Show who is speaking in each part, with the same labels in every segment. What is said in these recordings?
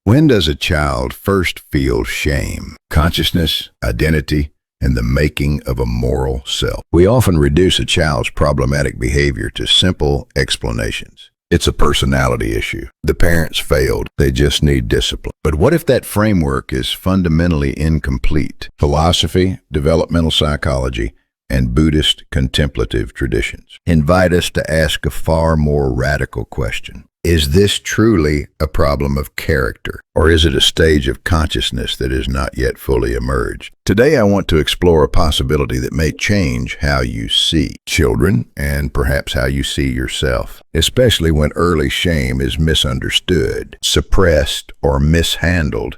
Speaker 1: When does a child first feel shame? Consciousness, identity, and the making of a moral self. We often reduce a child's problematic behavior to simple explanations. It's a personality issue. The parents failed. They just need discipline. But what if that framework is fundamentally incomplete? Philosophy, developmental psychology, and Buddhist contemplative traditions invite us to ask a far more radical question. Is this truly a problem of character, or is it a stage of consciousness that is not yet fully emerged? Today I want to explore a possibility that may change how you see children and perhaps how you see yourself, especially when early shame is misunderstood, suppressed, or mishandled.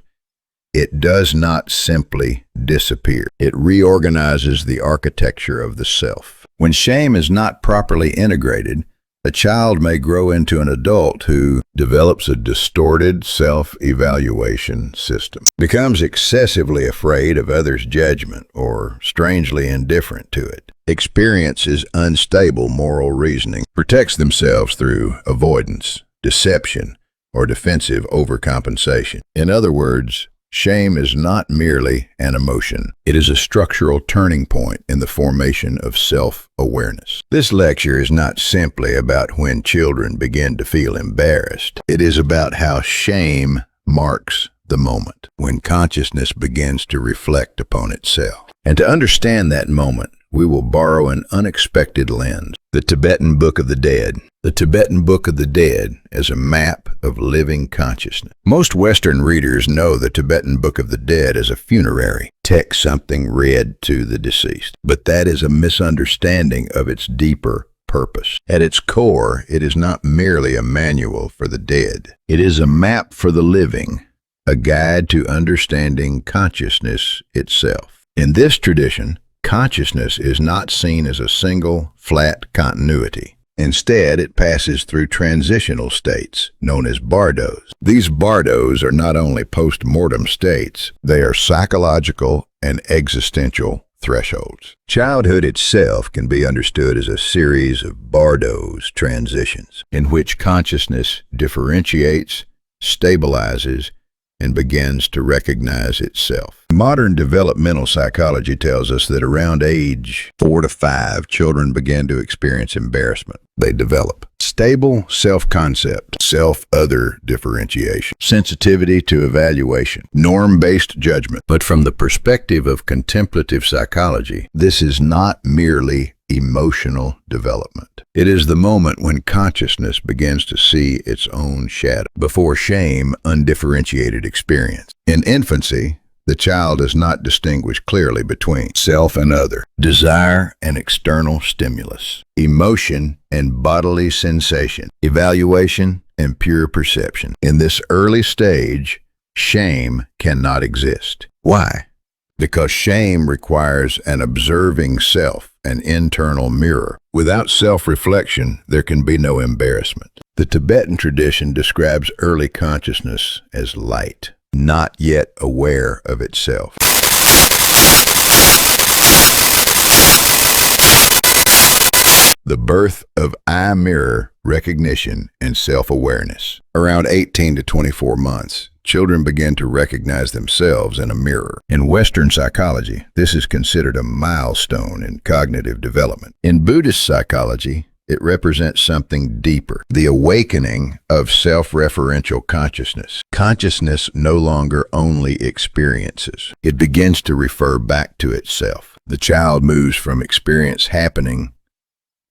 Speaker 1: It does not simply disappear. It reorganizes the architecture of the self. When shame is not properly integrated, a child may grow into an adult who develops a distorted self-evaluation system, becomes excessively afraid of others' judgment, or strangely indifferent to it, experiences unstable moral reasoning, protects themselves through avoidance, deception, or defensive overcompensation. In other words, shame is not merely an emotion. It is a structural turning point in the formation of self-awareness. This lecture is not simply about when children begin to feel embarrassed. It is about how shame marks the moment when consciousness begins to reflect upon itself. And to understand that moment, we will borrow an unexpected lens, the Tibetan Book of the Dead. The Tibetan Book of the Dead is a map of living consciousness. Most Western readers know the Tibetan Book of the Dead as a funerary text, something read to the deceased. But that is a misunderstanding of its deeper purpose. At its core, it is not merely a manual for the dead. It is a map for the living, a guide to understanding consciousness itself. In this tradition, consciousness is not seen as a single, flat continuity. Instead, it passes through transitional states, known as bardos. These bardos are not only post-mortem states, they are psychological and existential thresholds. Childhood itself can be understood as a series of bardos transitions, in which consciousness differentiates, stabilizes, and begins to recognize itself. Modern developmental psychology tells us that around age 4 to 5, children begin to experience embarrassment. They develop stable self-concept, self-other differentiation, sensitivity to evaluation, norm-based judgment. But from the perspective of contemplative psychology, this is not merely emotional development. It is the moment when consciousness begins to see its own shadow. Before shame, undifferentiated experience. In infancy, the child does not distinguish clearly between self and other, desire and external stimulus, emotion and bodily sensation, evaluation and pure perception. In this early stage, shame cannot exist. Why? Because shame requires an observing self, an internal mirror. Without self-reflection, there can be no embarrassment. The Tibetan tradition describes early consciousness as light, not yet aware of itself. The birth of eye mirror recognition and self-awareness. Around 18 to 24 months, children begin to recognize themselves in a mirror. In Western psychology, this is considered a milestone in cognitive development. In Buddhist psychology, it represents something deeper, the awakening of self-referential consciousness. Consciousness no longer only experiences. It begins to refer back to itself. The child moves from experience happening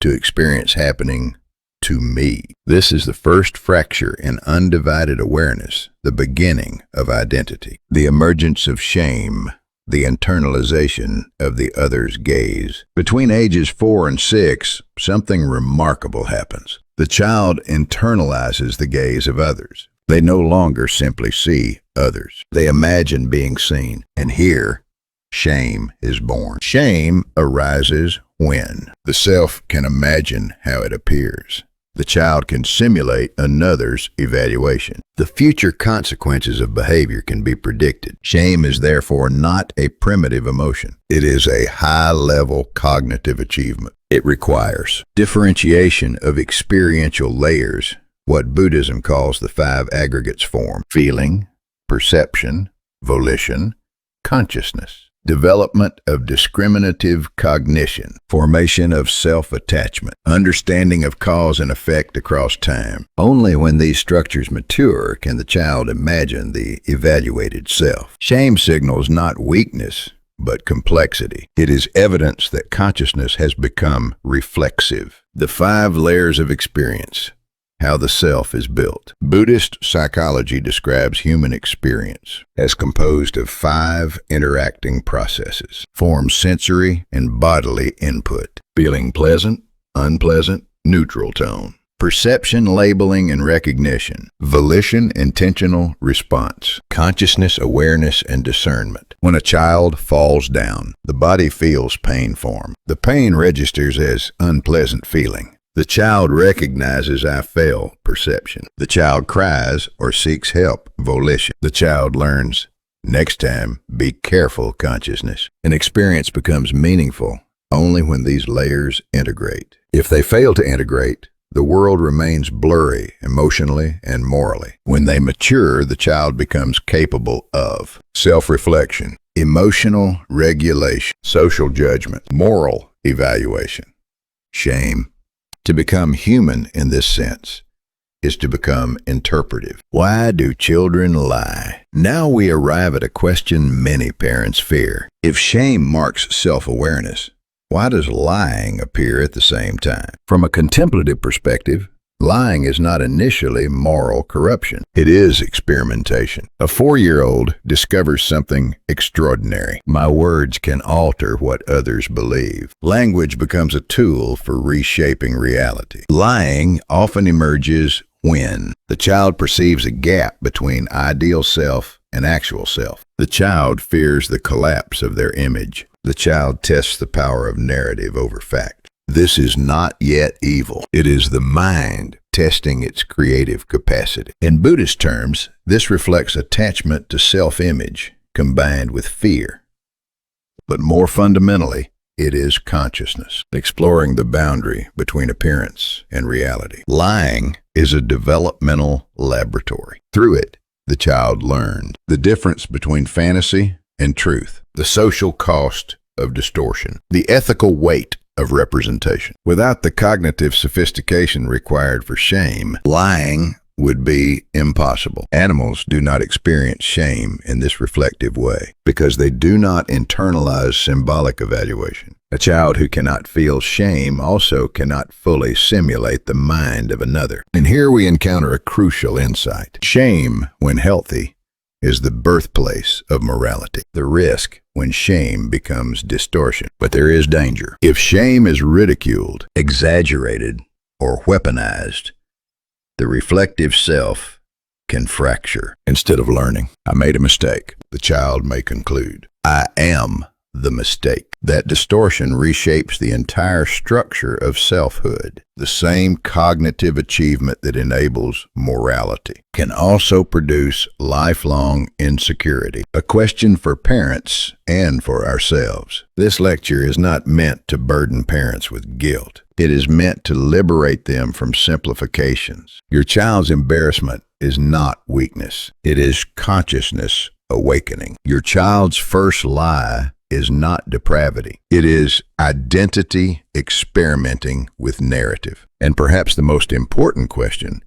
Speaker 1: to experience happening to me. This is the first fracture in undivided awareness, the beginning of identity, the emergence of shame, the internalization of the other's gaze. Between ages 4 and 6, something remarkable happens. The child internalizes the gaze of others. They no longer simply see others. They imagine being seen, and here, shame is born. Shame arises when the self can imagine how it appears. The child can simulate another's evaluation. The future consequences of behavior can be predicted. Shame is therefore not a primitive emotion. It is a high-level cognitive achievement. It requires differentiation of experiential layers, what Buddhism calls the 5 aggregates form: feeling, perception, volition, consciousness. Development of discriminative cognition, formation of self-attachment, understanding of cause and effect across time. Only when these structures mature can the child imagine the evaluated self. Shame signals not weakness, but complexity. It is evidence that consciousness has become reflexive. The 5 layers of experience. How the self is built. Buddhist psychology describes human experience as composed of 5 interacting processes. Form sensory and bodily input. Feeling pleasant, unpleasant, neutral tone. Perception, labeling, and recognition. Volition, intentional response. Consciousness, awareness, and discernment. When a child falls down, the body feels pain form. The pain registers as unpleasant feeling. The child recognizes I fell, perception. The child cries or seeks help, volition. The child learns, next time, be careful, consciousness. An experience becomes meaningful only when these layers integrate. If they fail to integrate, the world remains blurry emotionally and morally. When they mature, the child becomes capable of self-reflection, emotional regulation, social judgment, moral evaluation, shame. To become human in this sense is to become interpretive. Why do children lie? Now we arrive at a question many parents fear. If shame marks self-awareness, why does lying appear at the same time? From a contemplative perspective, lying is not initially moral corruption. It is experimentation. A 4-year-old discovers something extraordinary. My words can alter what others believe. Language becomes a tool for reshaping reality. Lying often emerges when the child perceives a gap between ideal self and actual self. The child fears the collapse of their image. The child tests the power of narrative over fact. This is not yet evil. It is the mind testing its creative capacity. In Buddhist terms, this reflects attachment to self-image combined with fear. But more fundamentally, it is consciousness, exploring the boundary between appearance and reality. Lying is a developmental laboratory. Through it, the child learned the difference between fantasy and truth, the social cost of distortion, the ethical weight of representation. Without the cognitive sophistication required for shame, lying would be impossible. Animals do not experience shame in this reflective way because they do not internalize symbolic evaluation. A child who cannot feel shame also cannot fully simulate the mind of another. And here we encounter a crucial insight. Shame, when healthy, is the birthplace of morality. The risk when shame becomes distortion. But there is danger. If shame is ridiculed, exaggerated, or weaponized, the reflective self can fracture. Instead of learning, I made a mistake, the child may conclude, I am the mistake. That distortion reshapes the entire structure of selfhood. The same cognitive achievement that enables morality can also produce lifelong insecurity. A question for parents and for ourselves. This lecture is not meant to burden parents with guilt. It is meant to liberate them from simplifications. Your child's embarrassment is not weakness. It is consciousness awakening. Your child's first lie is not depravity. It is identity experimenting with narrative. And perhaps the most important question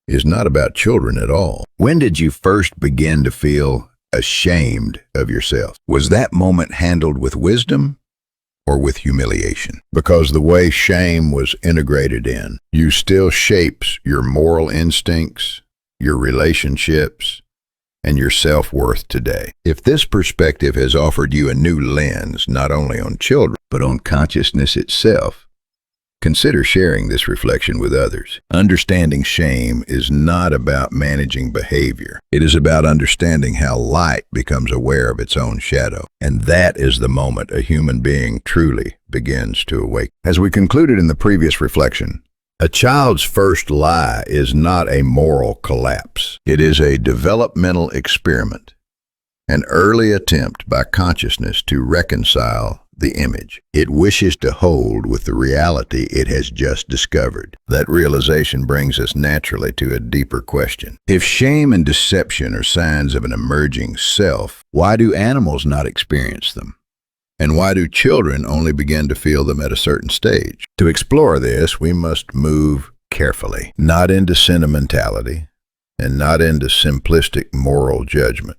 Speaker 1: is not about children at all. When did you first begin to feel ashamed of yourself? Was that moment handled with wisdom or with humiliation? Because the way shame was integrated in, you still shapes your moral instincts, your relationships, and your self-worth today. If this perspective has offered you a new lens, not only on children, but on consciousness itself, consider sharing this reflection with others. Understanding shame is not about managing behavior. It is about understanding how light becomes aware of its own shadow. And that is the moment a human being truly begins to awake. As we concluded in the previous reflection, a child's first lie is not a moral collapse. It is a developmental experiment, an early attempt by consciousness to reconcile the image. It wishes to hold with the reality it has just discovered. That realization brings us naturally to a deeper question. If shame and deception are signs of an emerging self, why do animals not experience them? And why do children only begin to feel them at a certain stage? To explore this, we must move carefully, not into sentimentality and not into simplistic moral judgment,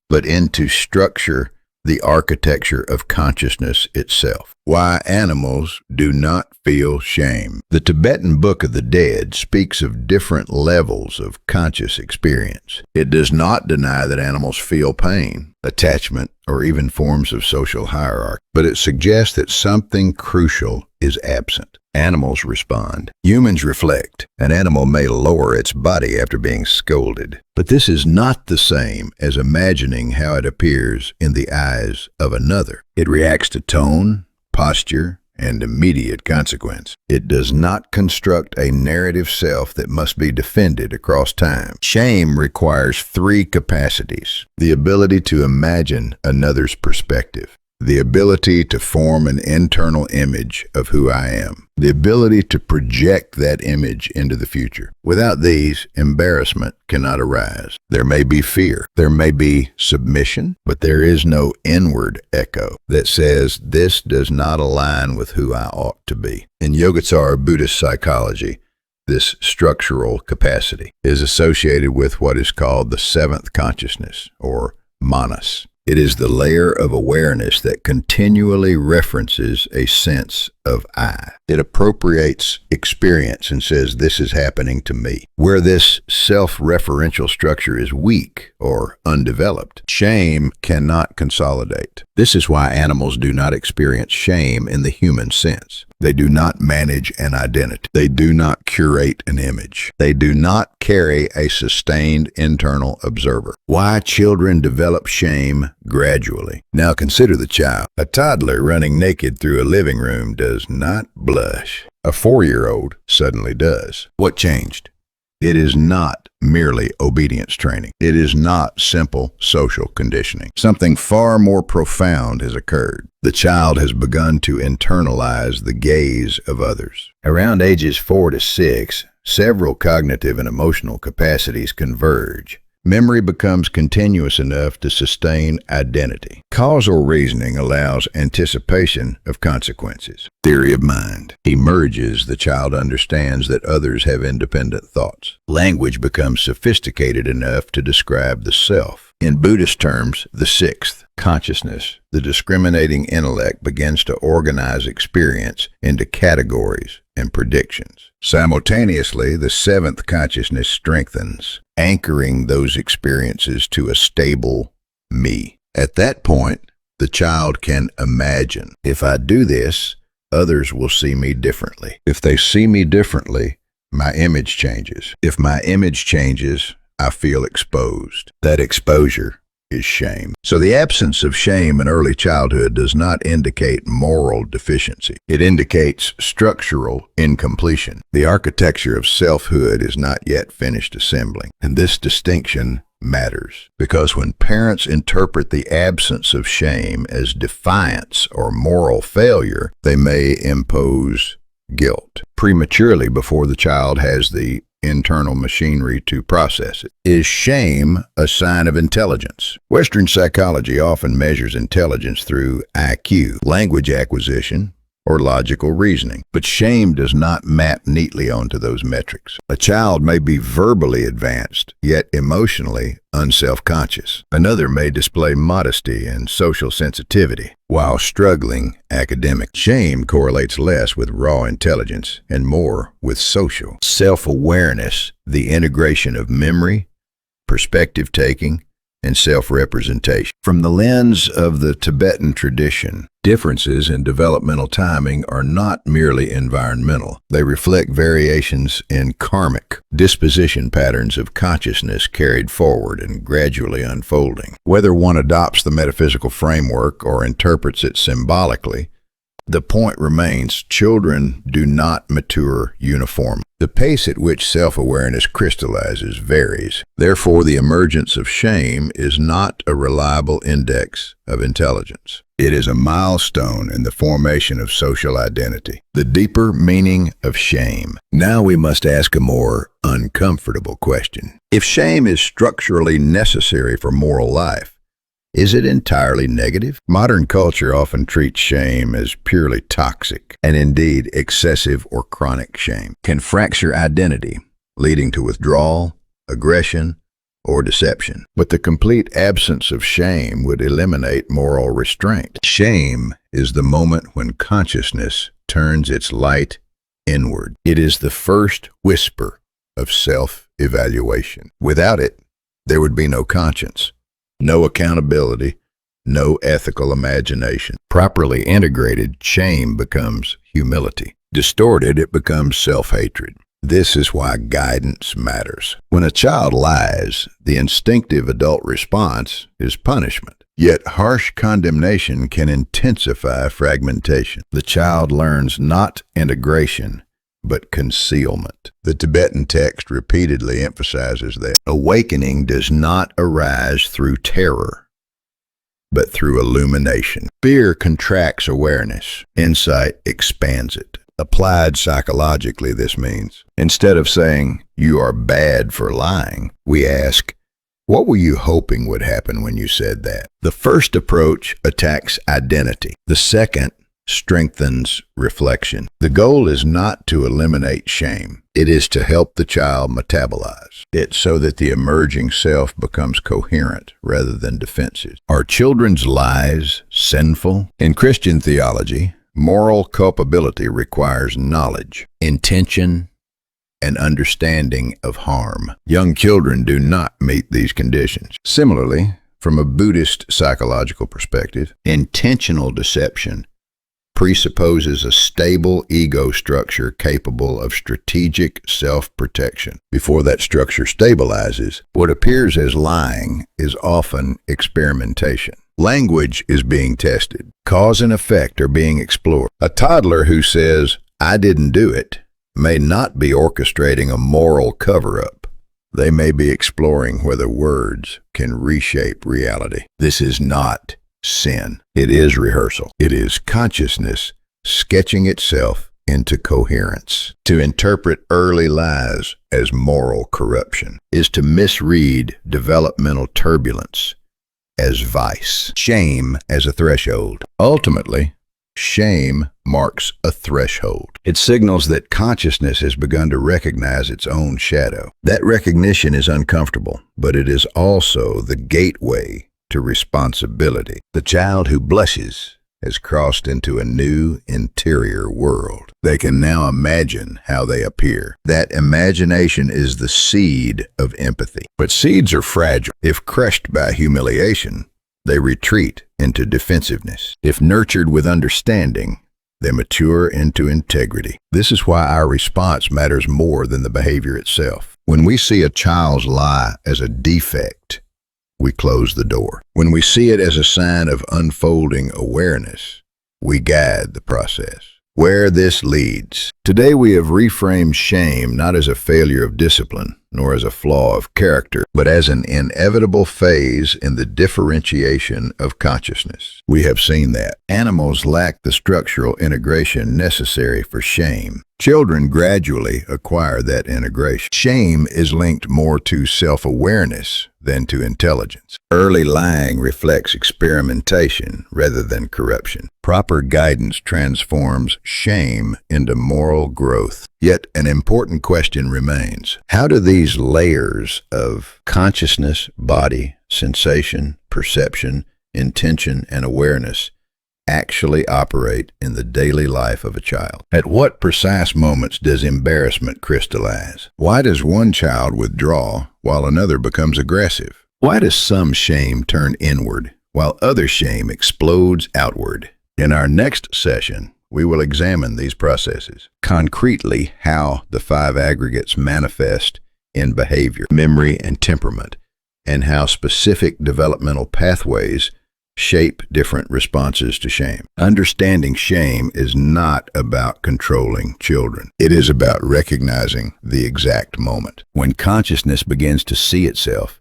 Speaker 1: but into structure, the architecture of consciousness itself. Why animals do not feel shame. The Tibetan Book of the Dead speaks of different levels of conscious experience. It does not deny that animals feel pain, attachment, or even forms of social hierarchy, but it suggests that something crucial is absent. Animals respond. Humans reflect. An animal may lower its body after being scolded, but this is not the same as imagining how it appears in the eyes of another. It reacts to tone, posture, and immediate consequence. It does not construct a narrative self that must be defended across time. Shame requires three capacities: the ability to imagine another's perspective, the ability to form an internal image of who I am, the ability to project that image into the future. Without these, embarrassment cannot arise. There may be fear, there may be submission, but there is no inward echo that says this does not align with who I ought to be. In Yogacara Buddhist psychology, this structural capacity is associated with what is called the seventh consciousness, or manas. It is the layer of awareness that continually references a sense of I. It appropriates experience and says, this is happening to me. Where this self-referential structure is weak or undeveloped, shame cannot consolidate. This is why animals do not experience shame in the human sense. They do not manage an identity. They do not curate an image. They do not carry a sustained internal observer. Why children develop shame gradually. Now consider the child. A toddler running naked through a living room does not blush. A 4-year-old suddenly does. What changed? It is not merely obedience training. It is not simple social conditioning. Something far more profound has occurred. The child has begun to internalize the gaze of others. Around ages 4 to 6, several cognitive and emotional capacities converge. Memory becomes continuous enough to sustain identity. Causal reasoning allows anticipation of consequences. Theory of mind emerges. The child understands that others have independent thoughts. Language becomes sophisticated enough to describe the self. In Buddhist terms, the sixth, consciousness, the discriminating intellect begins to organize experience into categories and predictions. Simultaneously, the seventh consciousness strengthens, anchoring those experiences to a stable me. At that point, the child can imagine, if I do this, others will see me differently. If they see me differently, my image changes. If my image changes, I feel exposed. That exposure is shame. So the absence of shame in early childhood does not indicate moral deficiency. It indicates structural incompletion. The architecture of selfhood is not yet finished assembling. And this distinction matters because when parents interpret the absence of shame as defiance or moral failure, they may impose guilt prematurely before the child has the internal machinery to process it. Is shame a sign of intelligence? Western psychology often measures intelligence through IQ, language acquisition, or logical reasoning, but shame does not map neatly onto those metrics. A child may be verbally advanced, yet emotionally unself-conscious. Another may display modesty and social sensitivity, while struggling academic. Shame correlates less with raw intelligence and more with social self-awareness, the integration of memory, perspective-taking, and self-representation. From the lens of the Tibetan tradition, differences in developmental timing are not merely environmental. They reflect variations in karmic disposition patterns of consciousness carried forward and gradually unfolding. Whether one adopts the metaphysical framework or interprets it symbolically, the point remains, children do not mature uniformly. The pace at which self-awareness crystallizes varies. Therefore, the emergence of shame is not a reliable index of intelligence. It is a milestone in the formation of social identity. The deeper meaning of shame. Now we must ask a more uncomfortable question. If shame is structurally necessary for moral life, is it entirely negative? Modern culture often treats shame as purely toxic, and indeed excessive or chronic shame can fracture identity, leading to withdrawal, aggression, or deception. But the complete absence of shame would eliminate moral restraint. Shame is the moment when consciousness turns its light inward. It is the first whisper of self-evaluation. Without it, there would be no conscience, no accountability, no ethical imagination. Properly integrated, shame becomes humility. Distorted, it becomes self-hatred. This is why guidance matters. When a child lies, the instinctive adult response is punishment. Yet harsh condemnation can intensify fragmentation. The child learns not integration, but concealment. The Tibetan text repeatedly emphasizes that awakening does not arise through terror, but through illumination. Fear contracts awareness. Insight expands it. Applied psychologically, this means, instead of saying, "You are bad for lying," we ask, "What were you hoping would happen when you said that?" The first approach attacks identity. The second strengthens reflection. The goal is not to eliminate shame. It is to help the child metabolize it so that the emerging self becomes coherent rather than defensive. Are children's lies sinful? In Christian theology, moral culpability requires knowledge, intention, and understanding of harm. Young children do not meet these conditions. Similarly, from a Buddhist psychological perspective, intentional deception presupposes a stable ego structure capable of strategic self-protection. Before that structure stabilizes, what appears as lying is often experimentation. Language is being tested. Cause and effect are being explored. A toddler who says, "I didn't do it," may not be orchestrating a moral cover-up. They may be exploring whether words can reshape reality. This is not sin. It is rehearsal. It is consciousness sketching itself into coherence. To interpret early lies as moral corruption is to misread developmental turbulence as vice. Shame as a threshold. Ultimately, shame marks a threshold. It signals that consciousness has begun to recognize its own shadow. That recognition is uncomfortable, but it is also the gateway to responsibility. The child who blushes has crossed into a new interior world. They can now imagine how they appear. That imagination is the seed of empathy. But seeds are fragile. If crushed by humiliation, they retreat into defensiveness. If nurtured with understanding, they mature into integrity. This is why our response matters more than the behavior itself. When we see a child's lie as a defect, we close the door. When we see it as a sign of unfolding awareness, we guide the process. Where this leads. Today we have reframed shame not as a failure of discipline, nor as a flaw of character, but as an inevitable phase in the differentiation of consciousness. We have seen that animals lack the structural integration necessary for shame. Children gradually acquire that integration. Shame is linked more to self-awareness than to intelligence. Early lying reflects experimentation rather than corruption. Proper guidance transforms shame into moral growth. Yet an important question remains. How do these layers of consciousness, body, sensation, perception, intention, and awareness actually operate in the daily life of a child? At what precise moments does embarrassment crystallize? Why does one child withdraw while another becomes aggressive? Why does some shame turn inward while other shame explodes outward? In our next session, we will examine these processes, concretely how the 5 aggregates manifest in behavior, memory, and temperament, and how specific developmental pathways shape different responses to shame. Understanding shame is not about controlling children. It is about recognizing the exact moment when consciousness begins to see itself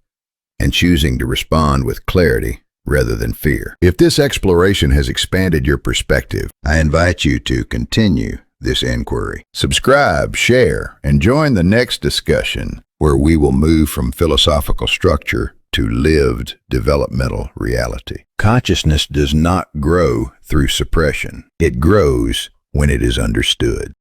Speaker 1: and choosing to respond with clarity rather than fear. If this exploration has expanded your perspective, I invite you to continue this inquiry. Subscribe, share, and join the next discussion where we will move from philosophical structure to lived developmental reality. Consciousness does not grow through suppression. It grows when it is understood.